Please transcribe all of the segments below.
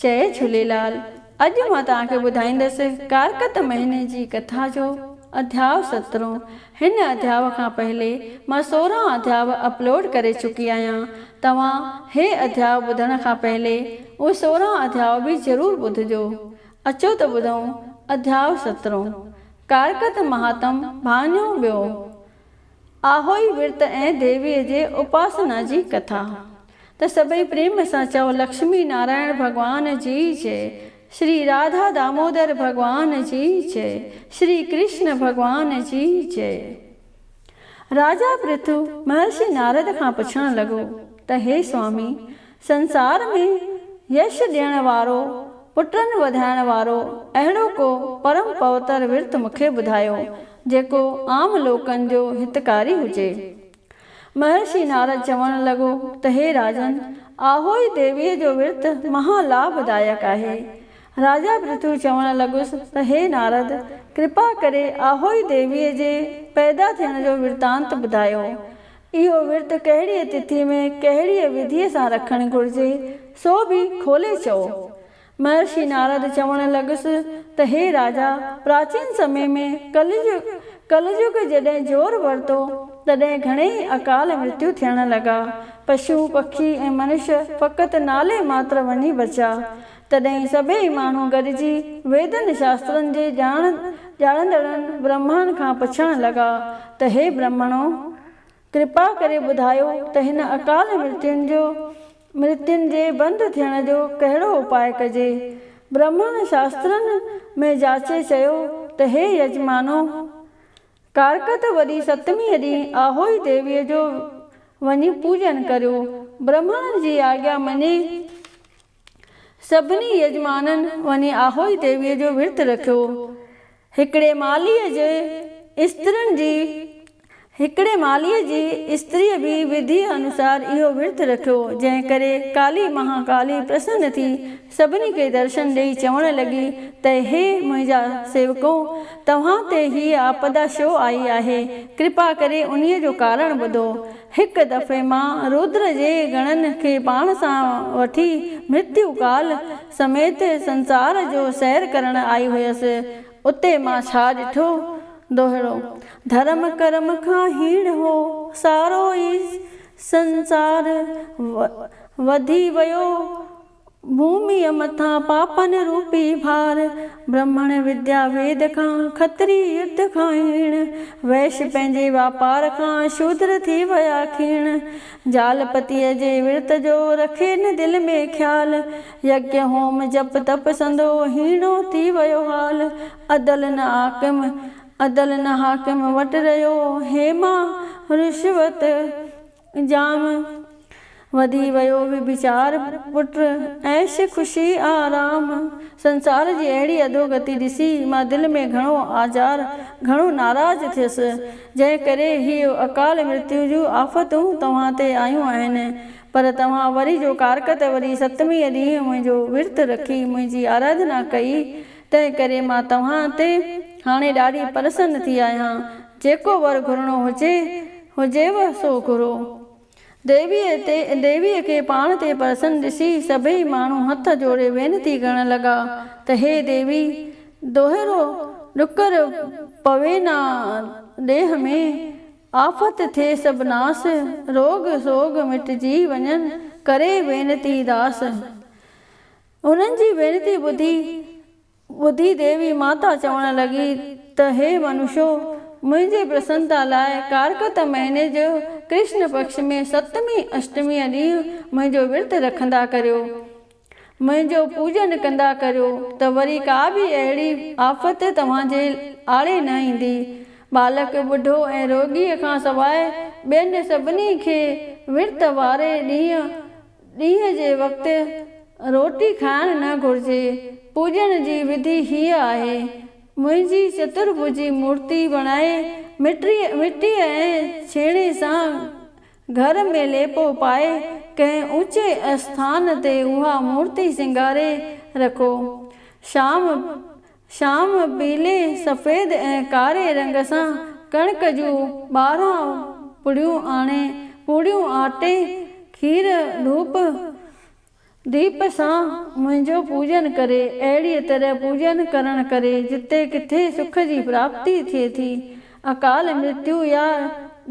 जय झूलेलाल। अॼु मां तव्हांखे ॿुधाईंदसि कारकत महीने जी कथा जो अध्याय 17। हिन अध्याय खां पहले मां 16 अध्याय अपलोड करे चुकी आहियां। तव्हां हे अध्याय ॿुधण खां पहले उहे 16 अध्याय बि ज़रूर ॿुधजो। अचो त ॿुधूं अध्याय 17। कारकत महात्म भाञो ॿियो। आहोई विर्त ऐं देवीअ जे उपासना जी कथा। त सभई प्रेम सां चओ लक्ष्मी नारायण भगवान जी जय, श्री राधा दामोदर भगवान जी जय, श्री कृष्ण भगवान जी जय। राजा पृथु महर्षि नारद खां पुछण लॻो त हे स्वामी, संसार में यश ॾियण वारो, पुटनि वधाइण वारो अहिड़ो को परम पवित्र विर्त मूंखे ॿुधायो जेको आम लोकनि जो हितकारी हुजे। महर्षि नारद चवण लॻो त हे राजन, आहोई देवीअ जो विर्त महालाभदायक आहे। राजा पृथु चवण लॻुसि त हे नारद, कृपा करे आहोई देवीअ जे पैदा थियण जो वृतांत ॿुधायो। इहो विर्त कहिड़ीअ तिथि में कहिड़ीअ विधीअ सां रखणु घुरिजे सो बि खोले चओ। महर्षि नारद चवण लॻुसि त हे राजा, प्राचीन समय में कलयुग जॾहिं जोर वरितो तॾहिं घणेई अकाल मृत्यु थियण लॻा। पशु पखी ऐं मनुष्य फ़क़ति नाले मात्र वञी बचा। तॾहिं सभई माण्हू गॾिजी वेदनि शास्त्रनि जे ॼाणंदड़नि ब्रह्मण खां पुछण लॻा त हे ब्रह्मणो, कृपा करे ॿुधायो त हिन अकाल मृत्युनि जे बंदि थियण जो कहिड़ो उपाय कजे। ब्रह्मण शास्त्रनि में जाचे चयो त हे यजमानो, कारकत वॾी सतमीअ ॾींहुं आहोई देवीअ जो वञी पूजन करियो। ब्रह्मण जी आज्ञा मञी सभिनी यजमाननि वञी आहोई देवीअ जो विर्त रखियो। हिकिड़े मालीअ जी स्त्रीअ बि विधि अनुसार इहो विर्त रखियो, जंहिं करे काली महाकाली प्रसन्न थी सभिनी खे दर्शन ॾेई चवण लॻी त हे मुंहिंजा सेवको, तव्हां ते हीअ आपदा छो आई आहे? कृपा करे उन्हीअ जो कारण ॿुधो। हिकु दफ़े मां रुद्र जे गणनि खे पाण सां वठी मृत्यु काल समेत संसार जो सैर करण आई हुयसि। उते मां छा ॾिठो? दोहिरो, धर्म कर्म खां हीण हो सारो ई संसार वधी वियो, भूमिअ मथां पापन रूपी भार। ब्रह्मण विद्या वेद खां, खत्री युद्ध खां हीण, वैश्य पंहिंजे वापार खां शूद्र थी विया खीण। जाल पतीअ जे विर्त जो रखे न दिलि में ख़्याल, यज्ञ होम जप तप संदो हीणो थी वियो हाल। अदल न हाकिम वटि रहियो हेमा रिश्वत जाम, वधी वियो विचार पुट ऐश ख़ुशी आराम। संसार जी अहिड़ी अधोगति ॾिसी मां दिलि में घणो नाराज़ थियसि, जंहिं करे हीअ अकाल मृत्यु जूं आफ़तूं तव्हां ते आयूं आहिनि। पर तव्हां वरी जो कारकत वरी सतमीअ ॾींहुं मुंहिंजो विर्त रखी मुंहिंजी आराधना कई, तंहिं करे मां तव्हां ते हाणे ॾाढी प्रसन्न थी आहियां। जेको वर घुरणो हुजेव सो घुरो। देवीअ खे पाण ते प्रसन्न ॾिसी सभई माण्हू हथ जोड़े वेनती करण लॻा त हे देवी, दोहिरो ॾुकर पवे ना देह में, आफ़त थिए सभु नास, रोग सोग मिटजी वञनि करे वेनती दास। उन्हनि जी वेनती ॿुधी देवी माता चवण लॻी त हे मनुष्यो, मुंहिंजे प्रसन्नता लाइ कारकत महीने जो कृष्ण पक्ष में सतमी अष्टमीअ ॾींहुं मुंहिंजो विर्त रखंदा करियो, मुंहिंजो पूजन कंदा करियो, त वरी का बि अहिड़ी आफ़त तव्हांजे आड़े न ईंदी। बालक ॿुढो ऐं रोगीअ खां सवाइ ॿियनि सभिनी खे विर्त वारे ॾींहं जे वक़्तु रोटी खाइणु न घुरिजे। पूजन जी विधि हीअ आहे, मुंहिंजी चतुर्भुजी मूर्ति बणाए मिटीअ ऐं छेणे सां घर में लेपो पाए कंहिं ऊचे आस्थान ते उहा मूर्ति सिंगारे रखो। शाम पीले सफ़ेद ऐं कारे रंग सां कणिक जूं 12 पुड़ियूं आटे, खीर धूप दीप सां मुंहिंजो पूजन करे, अहिड़ीअ तरह पूजन करण करे जिते किथे सुख जी प्राप्ति थिए थी। अकाल मृत्यु या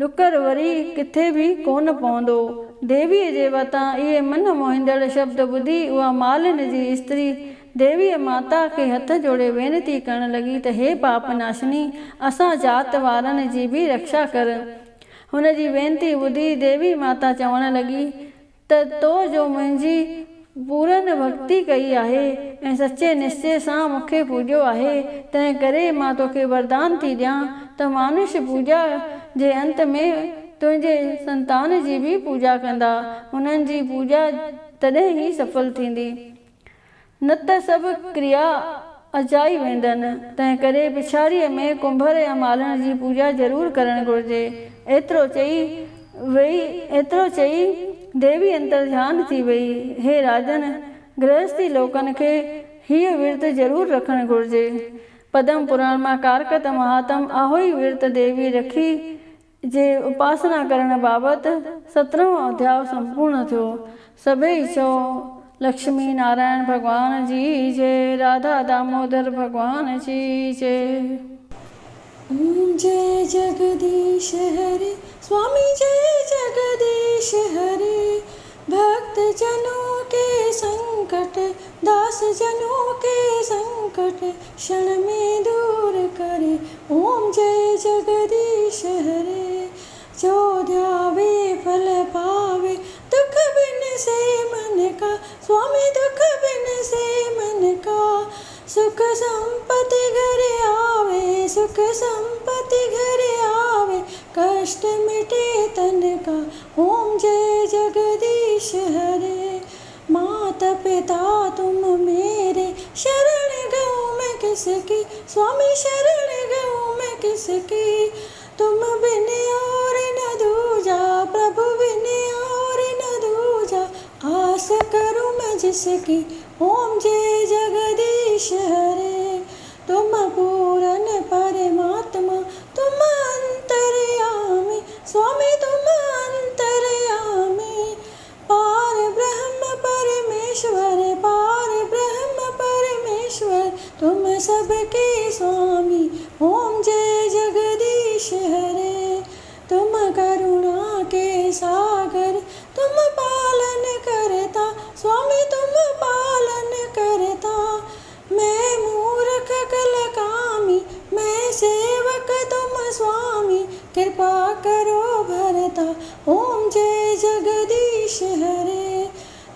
ॾुकर वरी किथे बि कोन पवंदो। देवीअ जे वटां इहे मन मोहींदड़ शब्द ॿुधी उहा मालिन जी स्त्री देवीअ माता खे हथ जोड़े वेनती करण लॻी त हे पाप नाशनी, असां जात वारनि जी बि रक्षा कर। हुन जी वेनती ॿुधी देवी माता चवण लॻी त तो जो मुंहिंजी पूरन भक्ति कई आहे ऐं सचे निश्चय सां मूंखे पूॼियो आहे, तंहिं करे मां तोखे वरदान थी ॾियां त मानुष पूॼा जे अंत में तुंहिंजे संतान जी बि पूॼा कंदा। उन्हनि जी पूॼा तॾहिं ई सफल थींदी, न त सभु क्रिया अजाई वेंदनि। तंहिं करे पिछाड़ीअ में कुंभर या मालण जी पूॼा ज़रूरु करणु घुरिजे। एतिरो चई देवी अंतर ध्यान थी वई। हे राजन, गृहस्थी लोकनि खे हीअ विर्त ज़रूरु रखणु घुरिजे। पद्म पुराण मां कारकत महात्म आहोई विर्त देवी रखी जे उपासना करण बाबति 17वां अध्याय संपूर्ण थियो। सभई चओ लक्ष्मी नारायण भगवान जी जय, राधा दामोदर भगवान जी जय। ओम जय जगदीश हरे, स्वामी जय जगदीश हरे। भक्त जनों के संकट, दास जनों के संकट क्षण में दूर करे। ओम जय जगदीश हरे। जो ध्यावे फल पावे, दुख बिन से मन का, स्वामी दुख बिन से मन का। सुख संपत्ति घर आवे, सुख संपत्ति घर आवे, कष्ट मिटे तन का। ओम जय जगदीश हरे। माता पिता तुम मेरे, शरण गऊँ मैं किसकी, स्वामी शरण गऊँ मैं किसकी। तुम बिन और न दूजा, प्रभु बिन और न दूजा, आस करूँ मैं जिसकी। ओम जय जगदीश हरे। तुम पूरन परमात्मा, तुम अंतर्यामी, स्वामी तुम अंतर्यामी। पार ब्रह्म परमेश्वर, पार ब्रह्म परमेश्वर, तुम सबके स्वामी। ओम जय जगदीश हरे। तुम करुणा के सागर, तुम पालन करता, स्वामी तुम पालन करता। मैं मूर्ख कल कामी, मैं सेवक तुम स्वामी, कृपा करो भरता। ओम जय जगदीश हरे।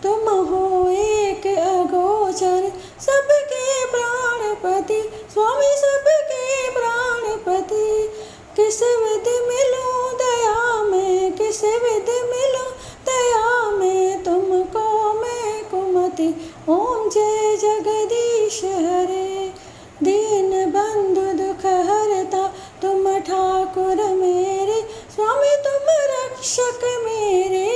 तुम हो एक अगोचर, सबके प्राणपति, स्वामी सबके प्राणपति। किस विध मिलूं दया में, किस विध मिलूं दया में, तुमको मैं कुमति। ओम जय जगदीश हरे। दीन बंधु दुख हरता, तुम ठाकुर मेरे, स्वामी तुम रक्षक मेरे।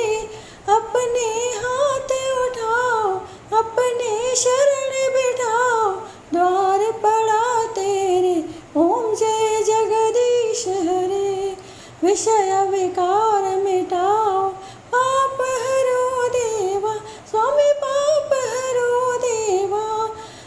अपने हाथ उठाओ, अपने शरण बिठाओ, द्वार पड़ा तेरे। ओम जय जगदीश हरे। विषय विकार मिटाओ, पाप हरो देवा, स्वामी पाप हरो देवा।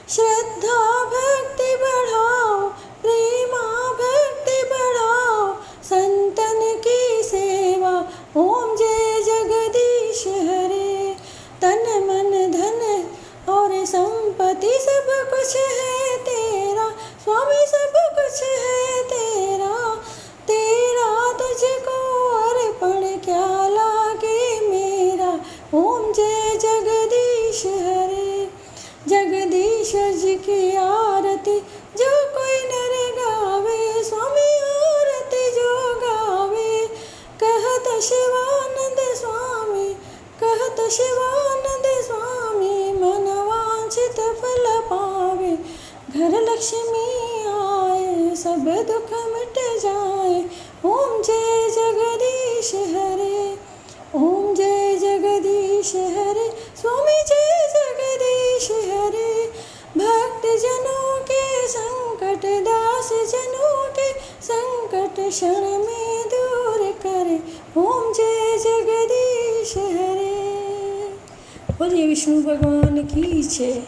श्रद्धा भक्ति बढ़ाओ, प्रेमा भक्ति बढ़ाओ, संतन की सेवा। ओम जय जगदीश हरे। तन मन धन और संपत्ति सब कुछ है तेरा, स्वामी सब कुछ है तेरा। तेरा तुझको अर्पण क्या लागे मेरा। ओम जय जगदीश हरे। जगदीश्वर जी की आरती जो कोई नर गावे, स्वामी आरती जो गावे। कहत शिवानंद स्वामी, कहत शिवानंद स्वामी, मन वांछित फल पावे। घर लक्ष्मी आए, सब दुख मिट जाए। ओम जय जगदीश हरे। ओम जय जगदीश हरे, स्वामी जय जगदीश हरे। भक्त जनों के संकट, दास जनों के संकट क्षण में दूर करे। ओम जय जगदीश हरे। बोलिए विष्णु भगवान की जय।